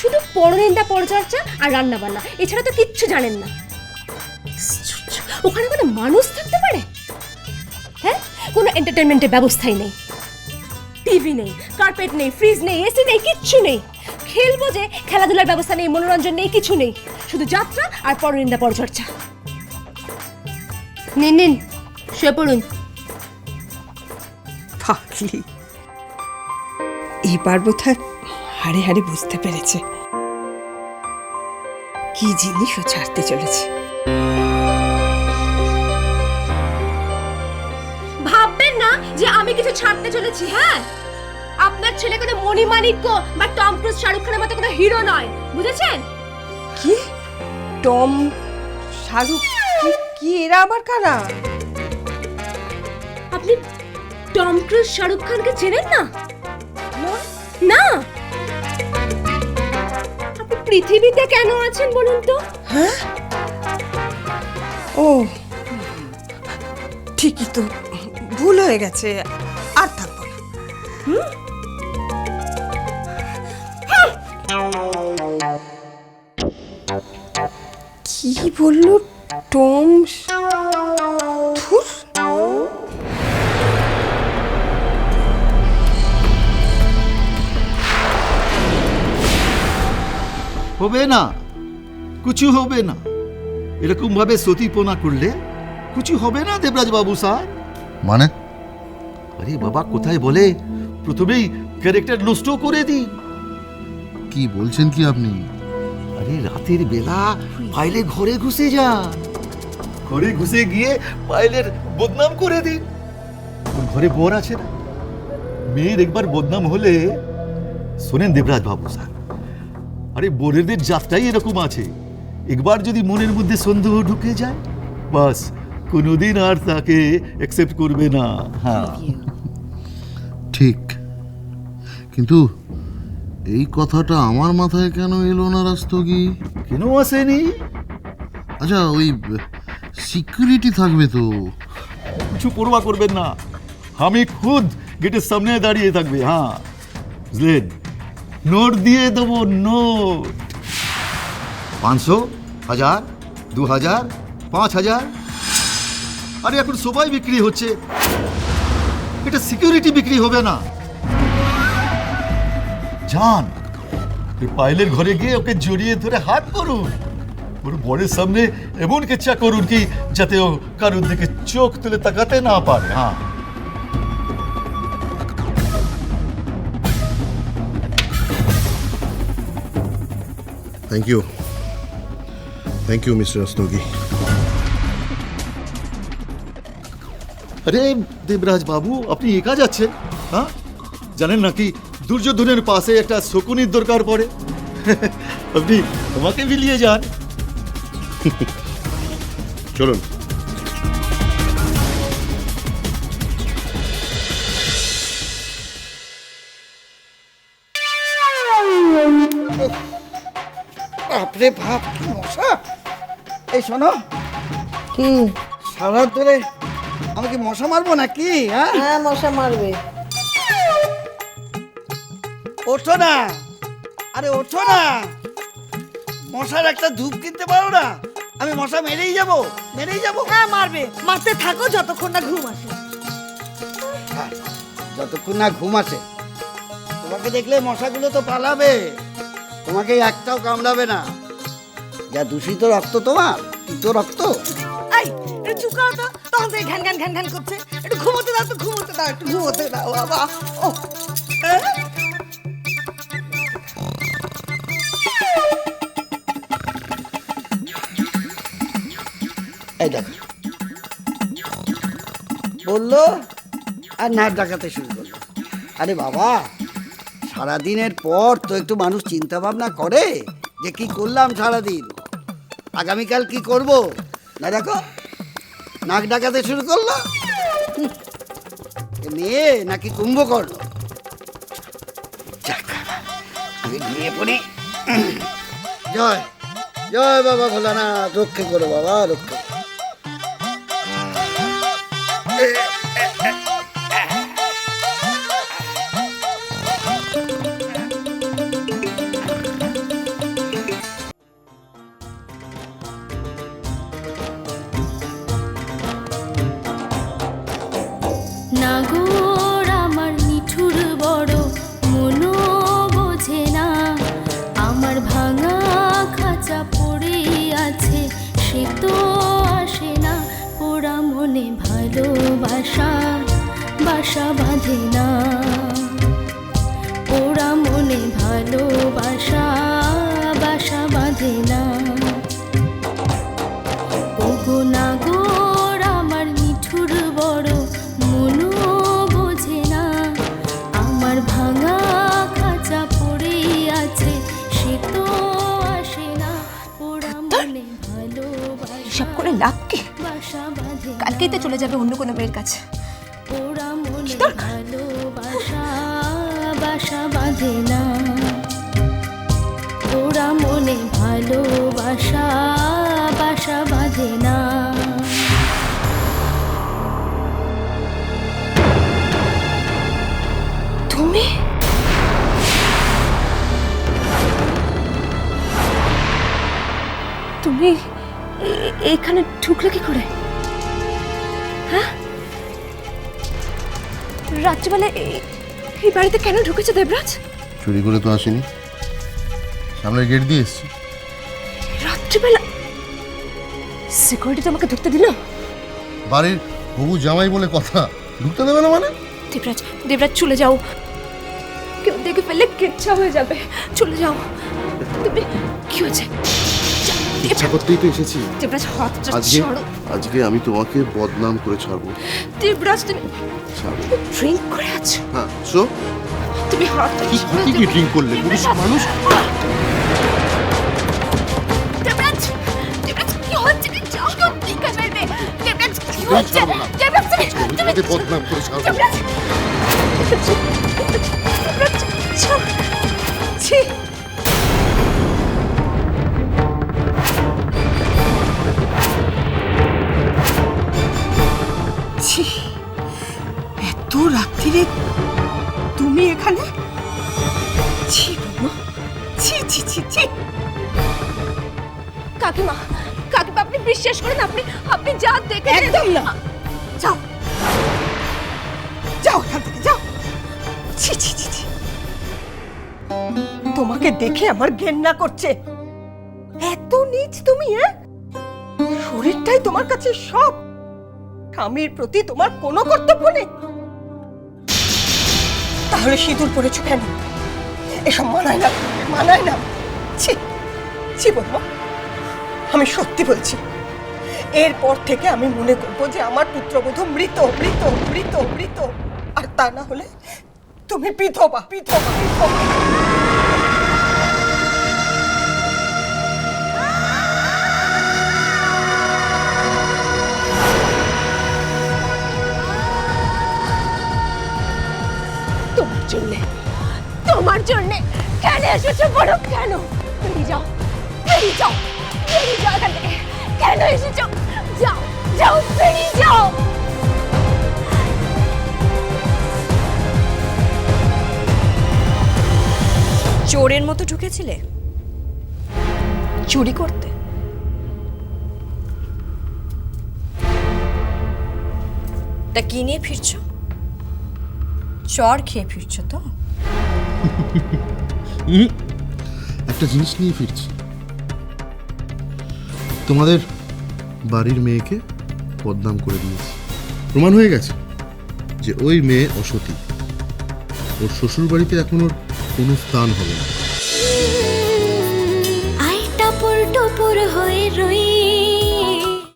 শুধু পরনিন্দা পরচর্চা আর রান্না বান্না, এছাড়া তো কিচ্ছু জানেন না। ওখানে কোনো মানুষ থাকতে পারে? হ্যাঁ, কোনো এন্টারটেনমেন্টের ব্যবস্থাই নেই, টিভি নেই, কার্পেট নেই, ফ্রিজ নেই, এসি নেই, কিচ্ছু নেই। খেলবো যে, খেলাধুলার ব্যবস্থা নেই, মনোরঞ্জন নেই, কিছু নেই, শুধু যাত্রা আর পরনিন্দা পরচর্চা। নিন নিন, শুয়ে পড়ুন। পাগলি, এবার বোধহয় হাড়ে হাড়ে বুঝতে পেরেছে কি জিনিস ও ছাড়তে চলেছে। ভাববেন না যে আমি কিছু ছাড়তে চলেছি। হ্যাঁ, আপনার ছেলে কোনো মণিমাণিক্য বা টম ক্রুজ, শাহরুখ খানের মতো কোনো হিরো নয়, বুঝেছেন? কি টম, শাহরুখ, কি এরা আবার কারা? আপনি টম ক্রুজ, শাহরুখ খানকে চেনেন না? না, আপনি পৃথিবীতে কেন আছেন বলুন তো? হ্যাঁ, ও ঠিকই তো, ভুল হয়ে গেছে, আর থাকবো না। কি বললো টম? ধুর, হবে না, কিছু হবে না। এরকম ভাবে সতীপনা করলে কিছু হবে না দেবরাজ বাবু স্যার। মানে? আরে বাবা, কোথায় বলে প্রথমেই ক্যারেক্টার নষ্ট করে দিন। কি বলছেন কি আপনি? আরে রাতের বেলা পাইলের ঘরে ঘুষে যান, ঘরে ঘুষে গিয়ে পাইলের বদনাম করে দিন। ওর ঘরে বর আছে না, মেয়ের একবার বদনাম হলে, শোনেন দেবরাজ বাবু স্যার, আরে বোরেদের যাত্রাই এরকম আছে, একবার যদি মনের মধ্যে সন্দেহ ঢুকে যায়, বাস কোনোদিন আর তাকে অ্যাকসেপ্ট করবে না। হ্যাঁ, ঠিক, কিন্তু এই কথাটা আমার মাথায় কেন এলো না রাস্তগি? কেন আসেনি? আচ্ছা, ওই সিকিউরিটি থাকবে তো? কিছু পরোয়া করবেন না, আমি খুদ গেটের সামনে দাঁড়িয়ে থাকবে। হ্যাঁ, বুঝলেন? নোট দিয়ে দেবো, নোট 500, 1000, 2000, 5000। আরে এখন সবাই বিক্রি হচ্ছে, এটা সিকিউরিটি বিক্রি হবে না। যান, পাইলের ঘরে গিয়ে ওকে জড়িয়ে ধরে হাত করুন, ওর বরের সামনে এমন কেচ্ছা করুন কি যাতে ও কারোর দিকে চোখ তুলে তাকাতে না পারে। হ্যাঁ, থ্যাংক ইউ মিস্টার রাস্তগি। আরে দেবরাজ বাবু, আপনি একা যাচ্ছেন? হ্যাঁ, জানেন নাকি দুর্যোধনের পাশে একটা শকুনির দরকার পড়ে। আপনি তোমাকে মিলিয়ে যান। চলুন। বাপরে বাপ, কি মশা! এই শোনো, কি? সারা ধরে আমি কি মশা মারবো নাকি? হ্যাঁ, হ্যাঁ, মশা মারবে। ওঠো না, আরে ওঠো না, মশার একটা ধূপ কিনতে পারো না? আমি মশা মেরেই যাবো, মেরেই যাবো। হ্যাঁ, মারবে, মারতে থাকো যতক্ষণ না ঘুম আসে। হ্যাঁ, যতক্ষণ না ঘুম আসে। তোমাকে দেখলে মশাগুলো তো পালাবে, তোমাকে একটাও কামড়াবে না। যা দূষিত রক্ত তোমার, তিতো রক্ত। এই, একটু চুপ করো তো, তখন থেকে ঘ্যান ঘ্যান ঘ্যান ঘ্যান করছে। একটু ঘুমোতে দাও, তো ঘুমোতে দাও, একটু ঘুমোতে দাও বাবা। ও, এই দেখো, বললো আর নাক ডাকাতে শুরু করলো। আরে বাবা, সারাদিনের পর তো একটু মানুষ চিন্তা ভাবনা করে যে কি করলাম সারাদিন, আগামীকাল কি করব। না দেখো, নাক ডাকাতে শুরু করলো। এ মেয়ে নাকি কুম্ভকর্ণ। যাক, আমি ঘুমিয়ে পড়ি। জয় জয় বাবা ভোলানাথ, রক্ষে করো বাবা, রক্ষে করো। বাসা বাঁধে না, ওরা মনে ভালোবাসা বাসা বাঁধে না। ওগো নাগর আমার মিঠুর বড় মনও বোঝে না, আমার ভাঙা খাঁচা পড়েই আছে সে তো আসে না, ওরা মনে ভালোবাসা সব করে লাভ কি? বাসা বাঁধে না। কালকেই তো চলে যাবে অন্য কোনো মেয়ের কাছে। ওরা মনে ভালোবাসা বাসা বাঁধে না, ওরা মনে ভালোবাসা বাসা বাঁধে না। তুমি তুমি এখানে ঢুকলে কি করে? হ্যাঁ, রাত্রিবেলা এই বাড়িতে কেন ঢুকেছো দেবরাজ? চুরি করে তো আসিনি, সামনের গেট দিয়ে এসছি। রাত্রিবেলা সিকিউরিটি তোমাকে ঢুকতে দিল? বাড়ির হবু জামাই বলে কথা, ঢুকতে দেবে না মানে? দেবরাজ, দেবরাজ চলে যাও, কেউ দেখে ফেললে কেচ্ছা হয়ে যাবে। চলে যাও তুমি। কি হয়েছে? ইচ্ছা করতেই তো এসেছি। দেবরাজ হাতটা আজকে ছাড়ো। আজকে আমি তোমাকে বদনাম করে ছাড়বো। দেবরাজ তুমি ছাড়বো। ড্রিঙ্ক করে আছো? হ্যাঁ, সো তুমি হাতটা কি ছাড়ো। কি ড্রিঙ্ক করলে? পুরুষ মানুষ। দেবরাজ, দেবরাজ কি হচ্ছে? যাও তো টিকা মেরবে। দেবরাজ কি হচ্ছে? ছাড়বো না। দেবরাজ তুমি তোমাকে বদনাম করে ছাড়বো। দেবরাজ, দেবরাজ ছাড়ো। ছি, ছি, এত রাত্রিরে তুমি এখানে? ছি বৌমা, ছি ছি ছি ছি। কাকিমা, কাকিমা আপনি বিশ্বাস করেন, আপনি যা দেখেছেন। একদম না, যাও যাও এখান থেকে যাও। ছি ছি ছি ছি, তোমাকে দেখে আমার ঘেন্না করছে। এত নীচ তুমি, শরীরটাই তোমার কাছে সব, স্বামীর প্রতি তোমার কোনো কর্তব্য নেই। তাহলে সিঁদুর পরেছো কেন? এসব মানায় না, মানায় না। ছি ছি বৌমা, আমি সত্যি বলছি, এরপর থেকে আমি মনে করবো যে আমার পুত্রবধূ মৃত মৃত মৃত মৃত, আর তা না হলে তুমি বিধবা বিধবা বিধবা। তোমার জন্যে কেন এসেছো বলো? কেন? বেরিয়ে যাও, বেরিয়ে যাও, বেরিয়ে যাও এখান থেকে। কেন এসেছো? যাও যাও, বেরিয়ে যাও। চোরের মতো ঢুকেছিলে চুরি করতে? তা কি নিয়ে ফিরছো? চর খেয়ে ফিরছো তো? একটা জিনিস নিয়ে ফিরছি। তোমাদের বাড়ির মেয়েকে বদনাম করে দিয়েছি, প্রমাণ হয়ে গেছে যে ওই মেয়ে অসতী, ওর শ্বশুর বাড়িতে এখন ওর কোনো স্থান হবে না। আই টাপুর টুপুর হয়ে রই